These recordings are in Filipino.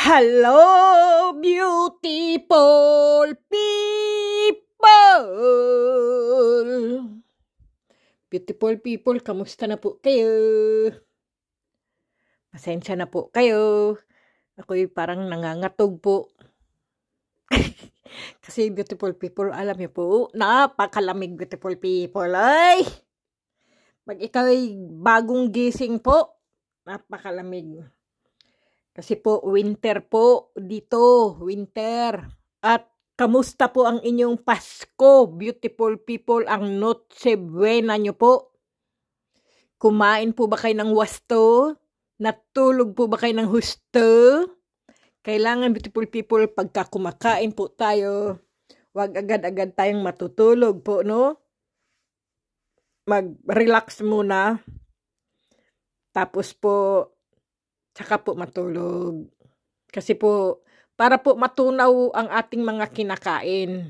Hello, beautiful people! Beautiful people, kamusta na po kayo? Pasensya na po kayo. Ako'y parang nangangatog po. Kasi beautiful people, alam niyo po, napakalamig beautiful people. Ay! Pag ikaw ay bagong gising po, napakalamig. Kasi po, winter po dito, winter. At kamusta po ang inyong Pasko, beautiful people, ang Noche Buena nyo po? Kumain po ba kayo ng wasto? Natulog po ba kayo ng husto? Kailangan, beautiful people, pagka kumakain po tayo, wag agad-agad tayong matutulog po, no? Mag-relax muna. Tapos po, tsaka po matulog. Kasi po, para po matunaw ang ating mga kinakain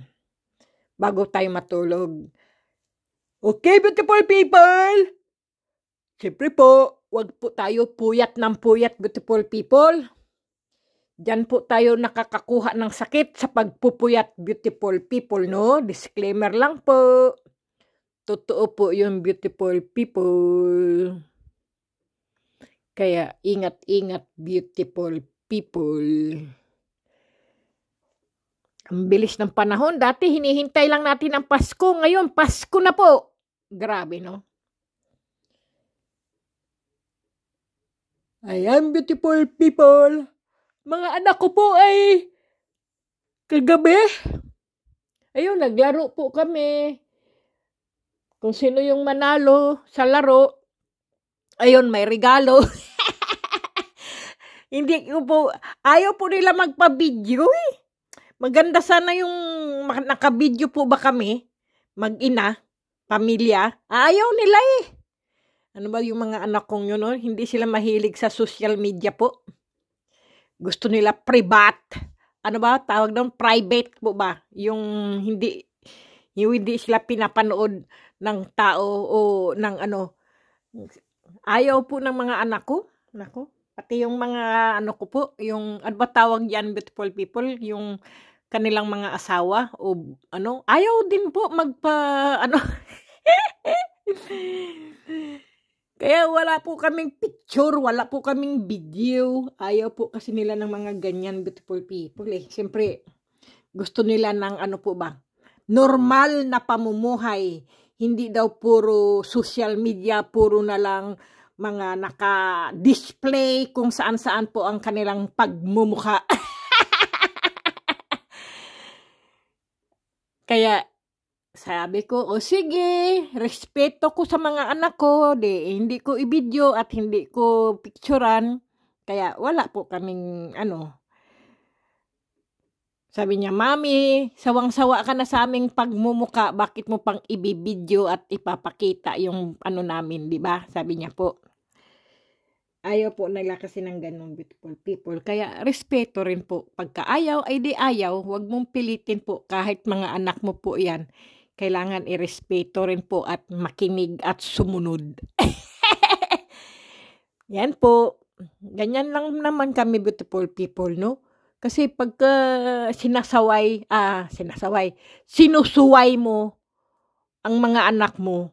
bago tayo matulog. Okay, beautiful people? Siyempre po, wag po tayo puyat ng puyat, beautiful people. Diyan po tayo nakakakuha ng sakit sa pagpupuyat, beautiful people, no? Disclaimer lang po. Totoo po yung beautiful people. Kaya ingat-ingat, beautiful people. Ang bilis ng panahon. Dati hinihintay lang natin ang Pasko. Ngayon, Pasko na po. Grabe, no? Ayan, beautiful people. Mga anak ko po ay kagabi. Ayun, naglaro po kami. Kung sino yung manalo sa laro, ayun, may regalo. Hindi ko po, ayaw po nila magpa-video eh. Maganda sana yung naka-video po ba kami? Mag-ina, pamilya. Ayaw nila eh. Ano ba yung mga anak kong yun? Oh? Hindi sila mahilig sa social media po. Gusto nila private. Ano ba? Tawag doon, private po ba? Yung hindi sila pinapanood ng tao o ng ano. Ayaw po ng mga anak ko. Nako. Pati yung mga ano ko po, yung ano ba tawag yan, beautiful people, yung kanilang mga asawa o ano, ayaw din po ano. Kaya wala po kaming picture, wala po kaming video. Ayaw po kasi nila ng mga ganyan, beautiful people eh. Siyempre, gusto nila ng ano po ba, normal na pamumuhay. Hindi daw puro social media, puro na lang mga naka-display kung saan-saan po ang kanilang pagmumukha. Kaya sabi ko, o sige, respeto ko sa mga anak ko, hindi ko i-video at hindi ko picturean. Kaya wala po kaming ano. Sabi niya, Mami, sawang-sawa ka na sa aming pagmumuka, bakit mo pang ibibidyo at ipapakita yung ano namin, di ba? Sabi niya po. Ayaw po nila kasi ng ganun, beautiful people. Kaya respeto rin po. Pagka ayaw, ay di ayaw. Huwag mong pilitin po kahit mga anak mo po yan. Kailangan irespeto rin po at makinig at sumunod. Yan po. Ganyan lang naman kami, beautiful people, no? Kasi pagka sinusuway mo ang mga anak mo,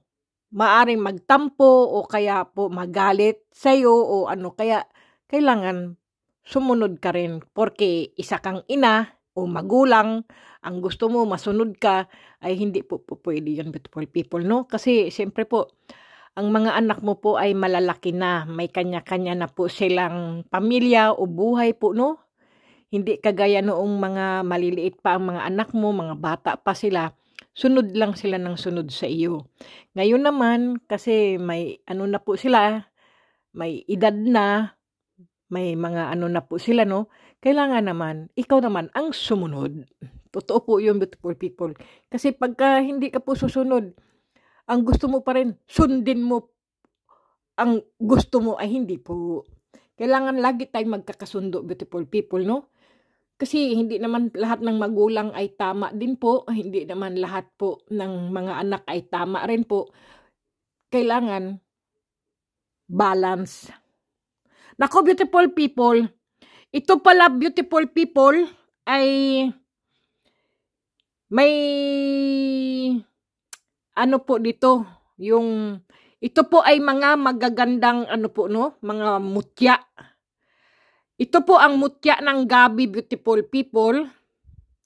maaring magtampo o kaya po magalit sa'yo o ano. Kaya kailangan sumunod ka rin. Porque isa kang ina o magulang, ang gusto mo masunod ka, ay hindi po pwede yan, beautiful people, no? Kasi siyempre po, ang mga anak mo po ay malalaki na. May kanya-kanya na po silang pamilya o buhay po, no? Hindi kagaya noong mga maliliit pa ang mga anak mo, mga bata pa sila. Sunod lang sila ng sunod sa iyo. Ngayon naman, kasi may ano na po sila, may edad na, may mga ano na po sila, no? Kailangan naman, ikaw naman ang sumunod. Totoo po yung beautiful people. Kasi pagka hindi ka po susunod, ang gusto mo pa rin, sundin mo. Ang gusto mo ay hindi po. Kailangan lagi tayong magkakasundo, beautiful people, no? Kasi hindi naman lahat ng magulang ay tama din po. Hindi naman lahat po ng mga anak ay tama rin po. Kailangan balance. Nako, beautiful people, Ito pala, beautiful people, ay may ano po dito, yung ito po ay mga magagandang ano po no, mga mutya. Ito po ang mutya ng gabi, beautiful people.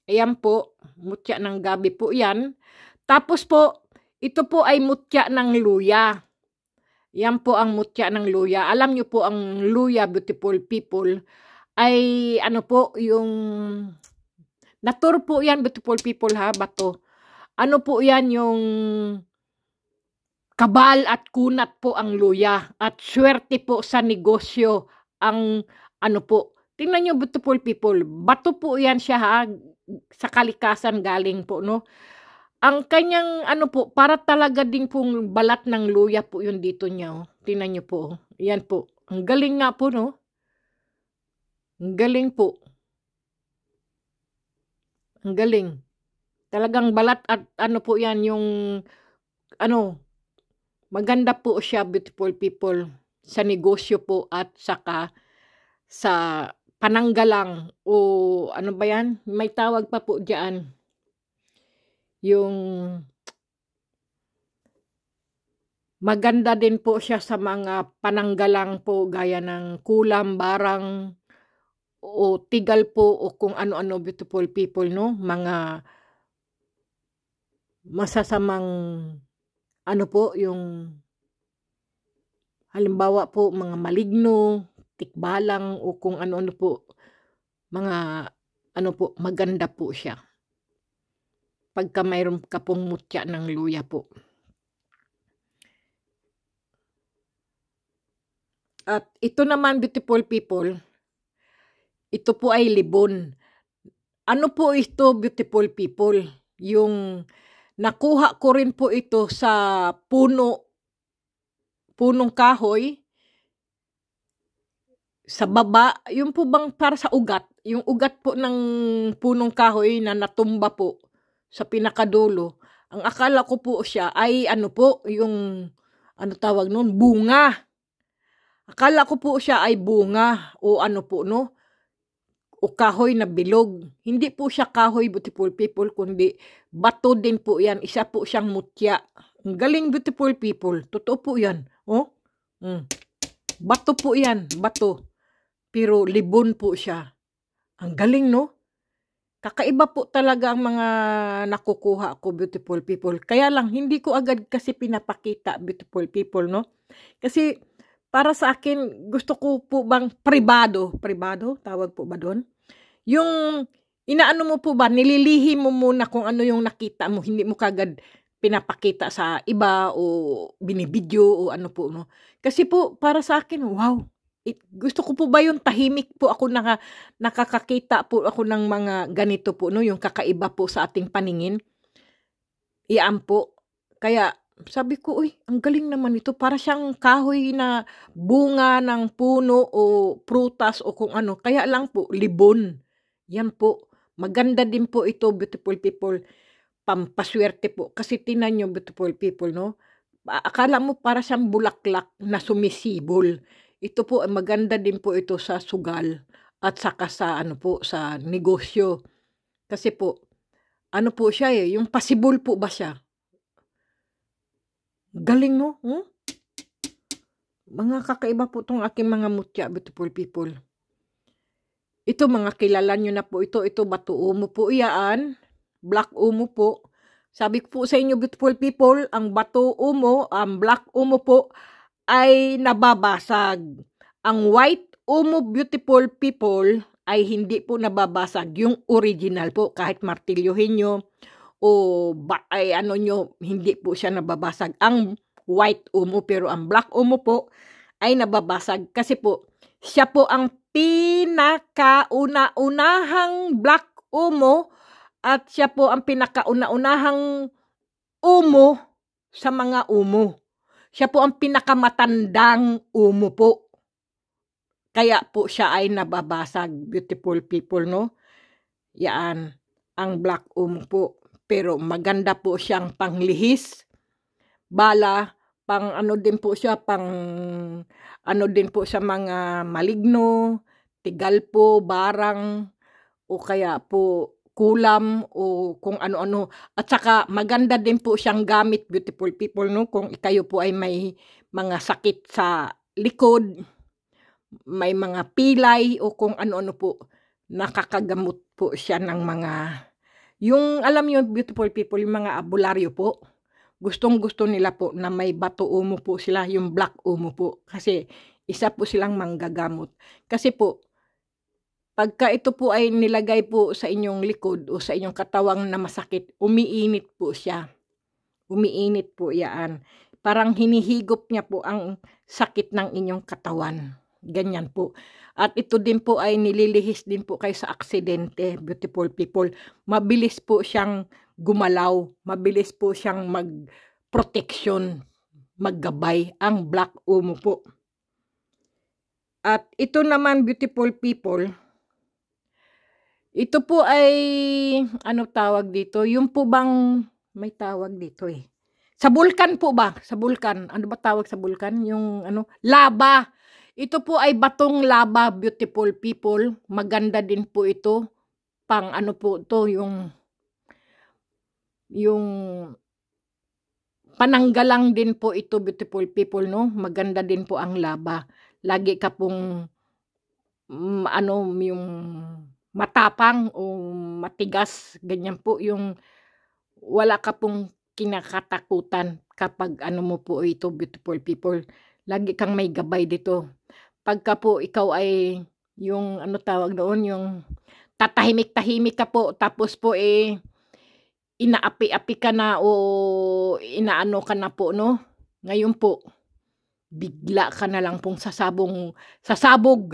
Ayan po, mutya ng gabi po 'yan. Tapos po, ito po ay mutya ng luya. Yan po ang mutya ng luya. Alam niyo po ang luya, beautiful people, ay ano po, yung natur po yan, beautiful people ha, bato. Ano po yan, yung kabal at kunat po ang luya. At swerte po sa negosyo ang ano po. Tingnan niyo, beautiful people, bato po yan siya ha, sa kalikasan galing po, no? Ang kanyang ano po, para talaga din pong balat ng luya po yung dito niya. Oh. Tingnan niyo po. Oh. Yan po. Ang galing nga po, no? Ang galing po. Ang galing. Talagang balat at ano po yan, yung ano, maganda po siya, beautiful people, sa negosyo po at saka sa pananggalang o ano ba yan? May tawag pa po diyan. Yung maganda din po siya sa mga pananggalang po gaya ng kulam, barang o tigal po o kung ano-ano, beautiful people, no? Mga masasamang ano po, yung halimbawa po mga maligno, tikbalang o kung ano-ano po, mga ano po, maganda po siya. Pagka mayroon ka pong mutya ng luya po. At ito naman, beautiful people, ito po ay libon. Ano po ito, beautiful people? Yung nakuha ko rin po ito sa punong kahoy, sa baba, yung po bang para sa ugat, yung ugat po ng punong kahoy na natumba po sa pinakadulo. Ang akala ko po siya ay ano po, yung ano tawag nun, bunga. Akala ko po siya ay bunga o ano po no, o kahoy na bilog. Hindi po siya kahoy, beautiful people, kundi bato din po yan. Isa po siyang mutya. Ang galing, beautiful people. Totoo po yan. Oh? Bato po yan, bato. Pero libon po siya. Ang galing, no? Kakaiba po talaga ang mga nakukuha ko, beautiful people. Kaya lang, hindi ko agad kasi pinapakita, beautiful people, no? Kasi, para sa akin, gusto ko po bang pribado, tawag po ba doon? Yung, inaano mo po ba, nililihim mo muna kung ano yung nakita mo, hindi mo kagad pinapakita sa iba o binibidyo o ano po, no? Kasi po, para sa akin, wow, gusto ko po ba yung tahimik po ako nakakakita po ako ng mga ganito po, no? Yung kakaiba po sa ating paningin. Iyan po. Kaya sabi ko, uy, ang galing naman ito. Para siyang kahoy na bunga ng puno o prutas o kung ano. Kaya lang po, libon. Yan po. Maganda din po ito, beautiful people. Pampaswerte po. Kasi tinan nyo, beautiful people, no? Akala mo para siyang bulaklak na sumisibol. Ito po, maganda din po ito sa sugal at saka sa ano po, sa negosyo. Kasi po, ano po siya yung pasibol po ba siya? Galing, no? Mga kakaiba po itong aking mga mutya, beautiful people. Ito, mga kilala nyo na po ito. Ito, bato umo po yan. Black umo po. Sabi ko po sa inyo, beautiful people, ang bato umo, ang black umo po, ay nababasag. Ang white umo, beautiful people, ay hindi po nababasag. Yung original po, kahit martilyohin nyo, o ay ano nyo, hindi po siya nababasag. Ang white umo, pero ang black umo po, ay nababasag. Kasi po, siya po ang pinakauna-unahang black umo, at siya po ang pinakauna-unahang umo sa mga umo. Siya po ang pinakamatandang umo po. Kaya po siya ay nababasag, beautiful people, no? Yan, ang black umo po. Pero maganda po siyang panglihis. Bala, pang ano din po siya, pang ano din po sa mga maligno, tigalpo, barang, o kaya po kulam o kung ano-ano. At saka maganda din po siyang gamit, beautiful people, no? Kung kayo po ay may mga sakit sa likod, may mga pilay o kung ano-ano po, nakakagamot po siya ng mga, yung alam niyo beautiful people, yung mga albularyo po. Gustong-gusto nila po na may bato umo po sila, yung black umo po. Kasi isa po silang manggagamot. Kasi po, pagka ito po ay nilagay po sa inyong likod o sa inyong katawang na masakit, umiinit po siya. Umiinit po yan. Parang hinihigop niya po ang sakit ng inyong katawan. Ganyan po. At ito din po ay nililihis din po kayo sa aksidente, beautiful people. Mabilis po siyang gumalaw. Mabilis po siyang mag-protection, maggabay ang black umo po. At ito naman, beautiful people, ito po ay, ano tawag dito? Yung po bang, may tawag dito eh. Sa bulkan po ba? Sa bulkan. Ano ba tawag sa bulkan? Yung ano, lava. Ito po ay batong lava, beautiful people. Maganda din po ito. Pang ano po to, yung pananggalang din po ito, beautiful people, no? Maganda din po ang laba. Lagi ka pong ano, yung matapang o matigas, ganyan po yung wala ka pong kinakatakutan kapag ano mo po ito, beautiful people. Lagi kang may gabay dito. Pagka po ikaw ay yung ano tawag doon, yung tatahimik-tahimik ka po, tapos po inaapi-api ka na o inaano ka na po, no? Ngayon po, bigla ka na lang pong sasabog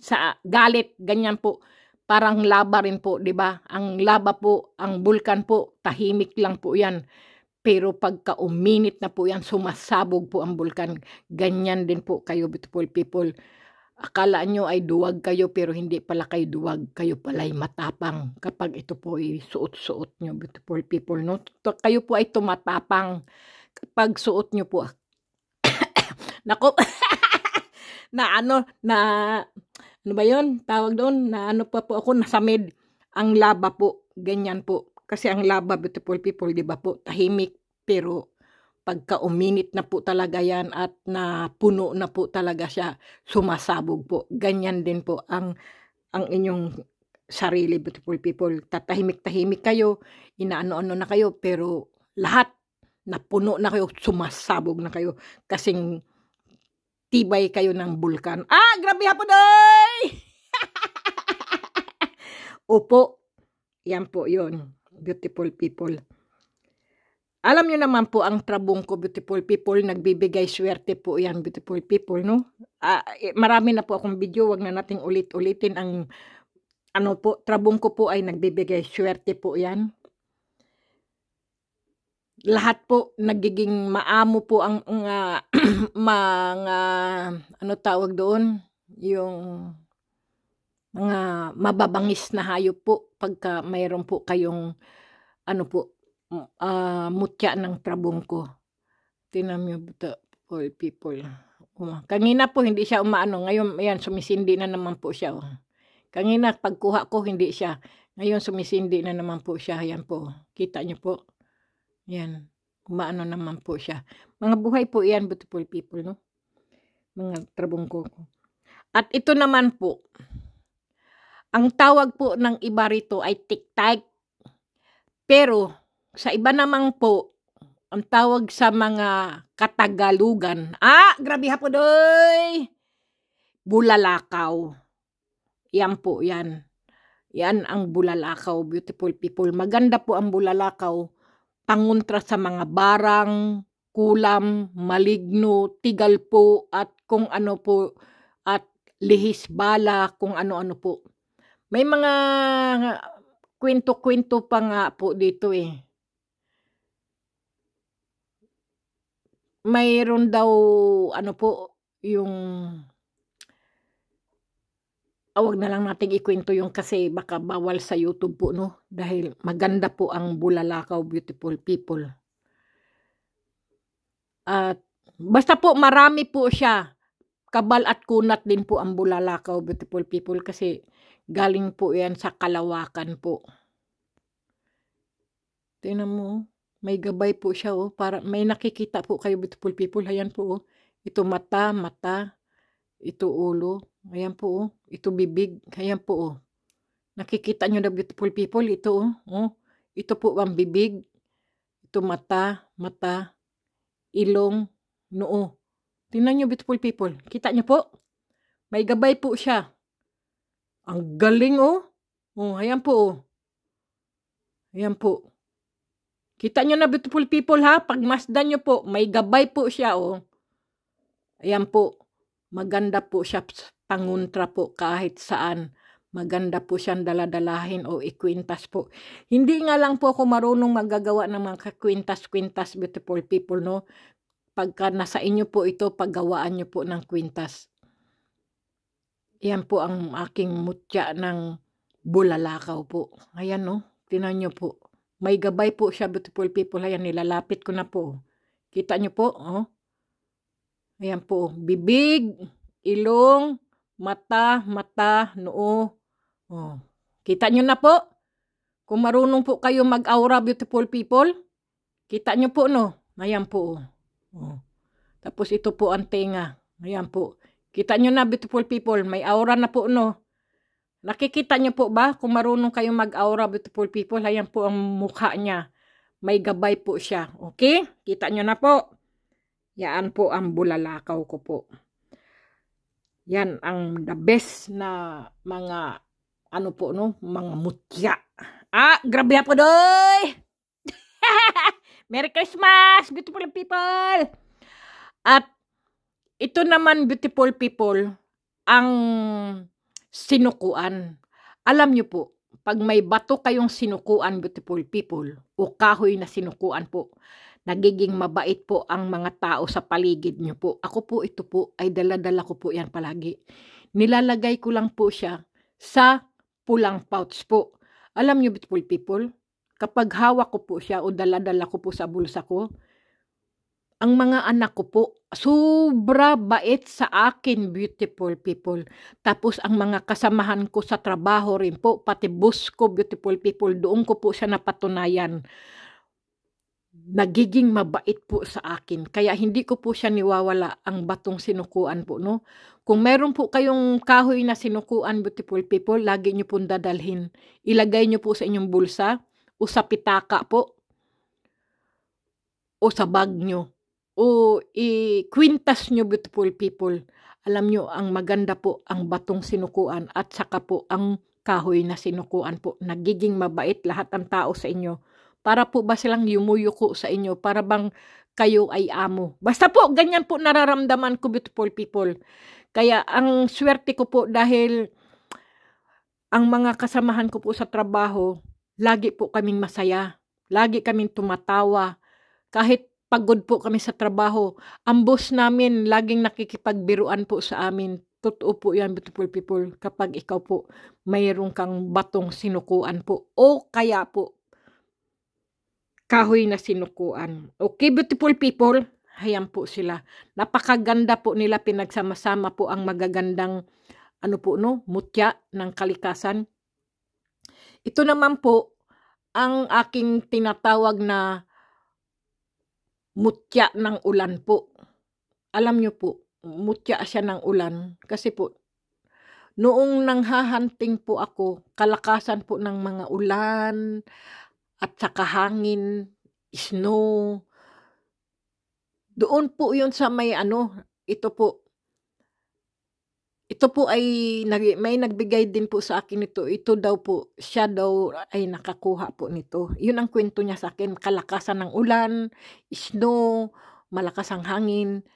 sa galit, ganyan po. Parang laba rin po, 'di ba? Ang laba po, ang bulkan po, tahimik lang po 'yan. Pero pagka uminit na po 'yan, sumasabog po ang bulkan. Ganyan din po kayo, beautiful people. Akala nyo ay duwag kayo pero hindi pala kayo duwag. Kayo pala'y matapang kapag ito po ay suot-suot nyo, beautiful people. No? Kayo po ay tumatapang kapag suot nyo po. Nako, ano ba yun? Tawag doon, na ano pa po ako, nasamid. Ang laba po, ganyan po. Kasi ang laba, beautiful people, di ba po, tahimik. Pero pagka uminit na po talaga yan at napuno na po talaga siya, sumasabog po. Ganyan din po ang inyong sarili, beautiful people. Tatahimik-tahimik kayo, inaano-ano na kayo, pero lahat napuno na kayo, sumasabog na kayo. Kasing tibay kayo ng bulkan. Grabe hapon day! Opo, yan po yun, beautiful people. Alam nyo naman po ang trabong ko, beautiful people, nagbibigay swerte po yan, beautiful people, no? Marami na po akong video, wag na nating ulit-ulitin ang ano po, trabong ko po ay nagbibigay swerte po yan. Lahat po nagiging maamo po ang mga ano tawag doon, yung mga mababangis na hayop po pagka mayroon po kayong ano po, mutya ng trabong ko. Tingnan niyo po, people. Kanina po hindi siya umaano, ngayon ayan sumisindi na naman po siya. Kanina pagkuha ko hindi siya, ngayon sumisindi na naman po siya. Ayan po, kita niyo po. Yan, umaano naman po siya. Mga buhay po yan, beautiful people, no? Mga trabong ko. At ito naman po, ang tawag po ng iba rito ay tiktak. Pero, sa iba naman po, ang tawag sa mga Katagalugan, grabe hapo doy! Bulalakaw. Yan po, yan. Yan ang bulalakaw, beautiful people. Maganda po ang bulalakaw. Pangontra sa mga barang, kulam, maligno, tigal po, at kung ano po, at lihis bala, kung ano-ano po. May mga kwento-kwento pa nga po dito eh. Mayroon daw, ano po, yung wag na lang nating ikwento yung kasi baka bawal sa YouTube po, no? Dahil maganda po ang bulalakaw, beautiful people. At basta po marami po siya. kabal at kunat din po ang bulalakaw, beautiful people, kasi galing po yan sa kalawakan po. Tingnan mo, may gabay po siya, para may nakikita po kayo, beautiful people. Ayan po, ito mata, ito ulo, ayan po, ito bibig, ayan po. Nakikita nyo na, beautiful people, ito ito po ang bibig, ito mata, ilong, noo. Tingnan nyo, beautiful people, kita nyo po, may gabay po siya. Ang galing, ayan po, ayan po. Kita nyo na, beautiful people, ha? Pagmasdan nyo po, may gabay po siya, Ayan po. Maganda po siya panguntra po kahit saan. Maganda po siyang daladalahin o ikwintas po. Hindi nga lang po ako marunong magagawa ng mga kwintas-kwintas, beautiful people, no? Pagka nasa inyo po ito, paggawaan nyo po ng kwintas. Ayan po ang aking mutya ng bulalakaw po. Ayan, no? Tinan nyo po. May gabay po siya, beautiful people. Ayan, nilalapit ko na po. Kita nyo po, Ayan po. Bibig, ilong, mata, noo. Kita nyo na po. Kung marunong po kayo mag-aura, beautiful people. Kita nyo po, no? Ayan po. Tapos ito po ang tenga. Ayan po. Kita nyo na, beautiful people. May aura na po, no? Nakikita nyo po ba? Kung marunong kayong mag-aura, beautiful people, ayan po ang mukha niya. May gabay po siya. Okay? Kita nyo na po. Yan po ang bulalakaw ko po. Yan ang the best na mga, mga mutya. Grabe po doy! Merry Christmas, beautiful people! At ito naman, beautiful people, ang sinukuan. Alam nyo po, pag may bato kayong sinukuan, beautiful people, o kahoy na sinukuan po, nagiging mabait po ang mga tao sa paligid nyo po. Ako po, ito po, ay dala-dala ko po yan palagi. Nilalagay ko lang po siya sa pulang pouch po. Alam nyo, beautiful people, kapag hawak ko po siya o dala-dala ko po sa bulsa ko, ang mga anak ko po, sobra bait sa akin, beautiful people. Tapos ang mga kasamahan ko sa trabaho rin po, pati boss ko, beautiful people, doon ko po siya napatunayan. Nagiging mabait po sa akin. Kaya hindi ko po siya niwawala ang batong sinukuan po, no? Kung meron po kayong kahoy na sinukuan, beautiful people, lagi nyo pong dadalhin. Ilagay nyo po sa inyong bulsa, o sa pitaka po, o sa bag nyo. O i-kwintas nyo, beautiful people. Alam nyo, ang maganda po ang batong sinukuan at saka po ang kahoy na sinukuan po. Nagiging mabait lahat ng tao sa inyo. Para po ba silang yumuyuko sa inyo? Para bang kayo ay amo? Basta po, ganyan po nararamdaman ko, beautiful people. Kaya ang swerte ko po dahil ang mga kasamahan ko po sa trabaho, lagi po kaming masaya. Lagi kaming tumatawa. Kahit pagod po kami sa trabaho, ang boss namin laging nakikipagbiruan po sa amin. Totoo po yan, beautiful people. Kapag ikaw po, mayroon kang batong sinukuan po. O kaya po, kahoy na sinukuan. Okay, beautiful people? Hayan po sila. Napakaganda po nila, pinagsama-sama po ang magagandang, mutya ng kalikasan. Ito naman po, ang aking tinatawag na mutya ng ulan po. Alam nyo po, mutya siya ng ulan. Kasi po, noong nanghahanting po ako, kalakasan po ng mga ulan, at saka hangin, snow. Doon po yun sa may ito po ay may nagbigay din po sa akin ito. Ito daw po, siya daw ay nakakuha po nito. Yun ang kwento niya sa akin. Kalakasan ng ulan, snow, malakas ang hangin.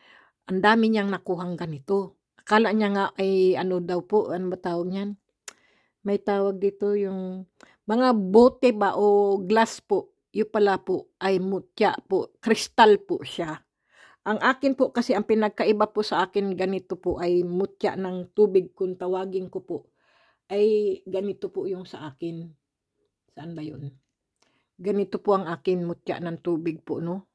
Ang dami niyang nakuhang ganito. Akala niya nga ay daw po, ano ba tawag niyan? May tawag dito yung mga bote ba o glass po. Yung pala po ay mutya po. Kristal po siya. Ang akin po kasi, ang pinagkaiba po sa akin ganito po ay mutya ng tubig, kung tawagin ko po. Ay ganito po yung sa akin. Saan ba yun? Ganito po ang akin mutya ng tubig po, no?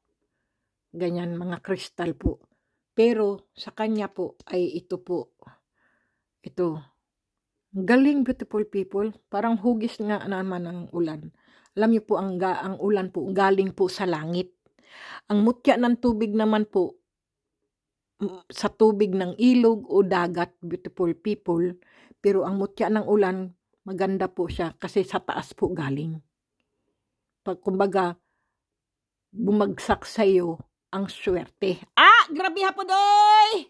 Ganyan, mga kristal po. Pero sa kanya po ay ito po, ito. Galing, beautiful people. Parang hugis nga naman ang ulan. Alam niyo po, ang ulan po galing po sa langit. Ang mutya ng tubig naman po, sa tubig ng ilog o dagat, beautiful people. Pero ang mutya ng ulan, maganda po siya kasi sa taas po galing. Pag kumbaga, bumagsak sa iyo ang swerte. Grabe po doy!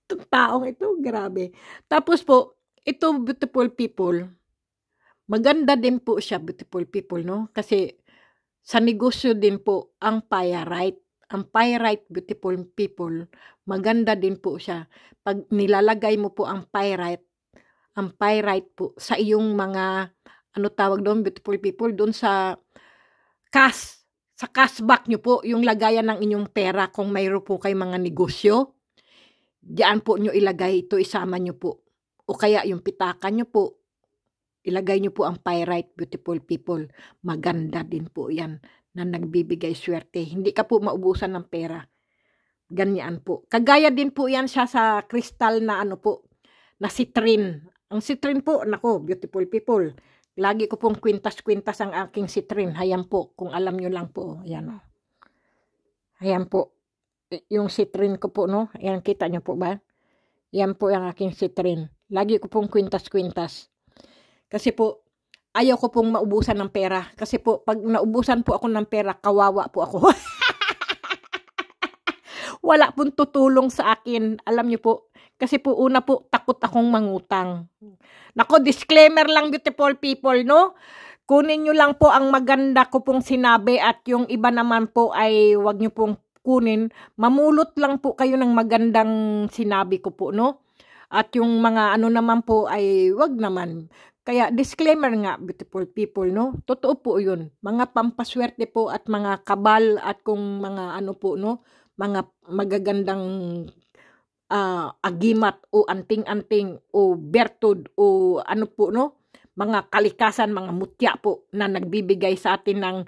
Itong taong ito, grabe. Tapos po, ito, beautiful people, maganda din po siya, beautiful people, no? Kasi sa negosyo din po ang pyrite. Ang pyrite, beautiful people, maganda din po siya. Pag nilalagay mo po ang pyrite po sa iyong mga, ano tawag doon, beautiful people, doon sa cashback nyo po, yung lagayan ng inyong pera kung mayroon po kayo mga negosyo. Diyan po nyo ilagay ito, isama nyo po. O kaya yung pitaka nyo po, ilagay nyo po ang pyrite, beautiful people. Maganda din po yan na nagbibigay swerte. Hindi ka po maubusan ng pera. Ganyan po. Kagaya din po yan siya sa kristal na ano po, na citrine. Ang citrine po, nako, beautiful people. Lagi ko pong kwintas-kwintas ang aking citrine. Hayan po, kung alam nyo lang po. Ayan o. Ayan po. Yung citrine ko po, no? Ayan, kita nyo po ba? Yan po ang aking citrine. Lagi ko pong kwintas-kwintas. Kasi po, ayaw ko pong maubusan ng pera. Kasi po, pag naubusan po ako ng pera, kawawa po ako. Wala pong tutulong sa akin. Alam niyo po, kasi po una po, takot akong mangutang. Nako, disclaimer lang, beautiful people, no? Kunin nyo lang po ang maganda ko pong sinabi at yung iba naman po ay wag nyo pong kunin. Mamulot lang po kayo ng magandang sinabi ko po, no? At yung mga ano naman po ay wag naman. Kaya disclaimer nga, beautiful people, no? Totoo po yun. Mga pampaswerte po at mga kabal at kung mga ano po, no? Mga magagandang agimat o anting-anting o bertud o ano po, no? Mga kalikasan, mga mutya po na nagbibigay sa atin ng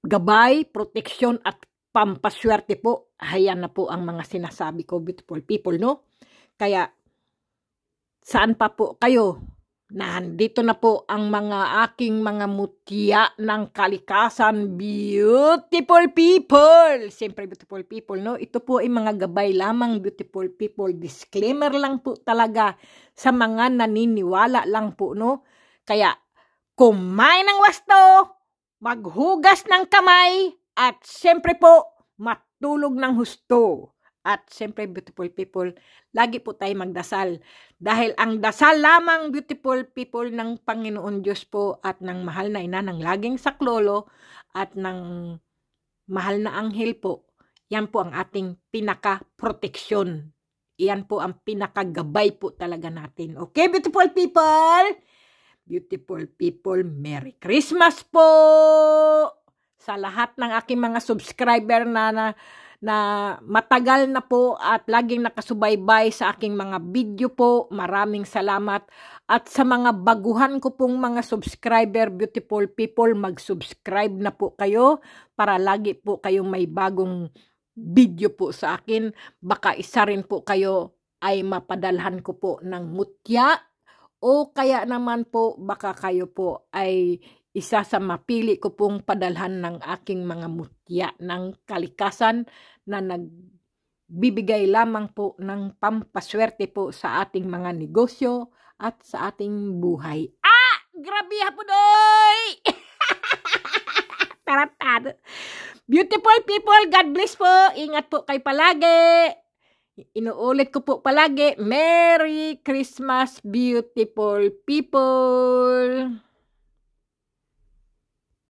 gabay, proteksyon at pampaswerte po. Hayan na po ang mga sinasabi ko, beautiful people, no? Kaya, saan pa po kayo? Nandito na po ang mga aking mga mutya ng kalikasan, beautiful people. Siyempre, beautiful people, no? Ito po ay mga gabay lamang, beautiful people. Disclaimer lang po talaga sa mga naniniwala lang po, no? Kaya, kumain ng wasto, maghugas ng kamay, at siyempre po, matulog ng husto. At siyempre, beautiful people, lagi po tayo magdasal. Dahil ang dasal lamang, beautiful people, ng Panginoon Diyos po at ng mahal na ina, ng laging saklolo at ng mahal na anghel po, yan po ang ating pinaka-proteksyon. Yan po ang pinakagabay po talaga natin. Okay, beautiful people? Beautiful people, Merry Christmas po! Sa lahat ng aking mga subscriber na matagal na po at laging nakasubaybay sa aking mga video po. Maraming salamat. At sa mga baguhan ko pong mga subscriber, beautiful people, mag-subscribe na po kayo para lagi po kayong may bagong video po sa akin. Baka isa rin po kayo ay mapadalhan ko po ng mutya o kaya naman po baka kayo po ay isa sa mapili ko pong padalhan ng aking mga mutya ng kalikasan na nagbibigay lamang po ng pampaswerte po sa ating mga negosyo at sa ating buhay. Grabe po doy! Taratado. Beautiful people, God bless po. Ingat po kayo palagi. Inuulit ko po palagi, Merry Christmas, beautiful people!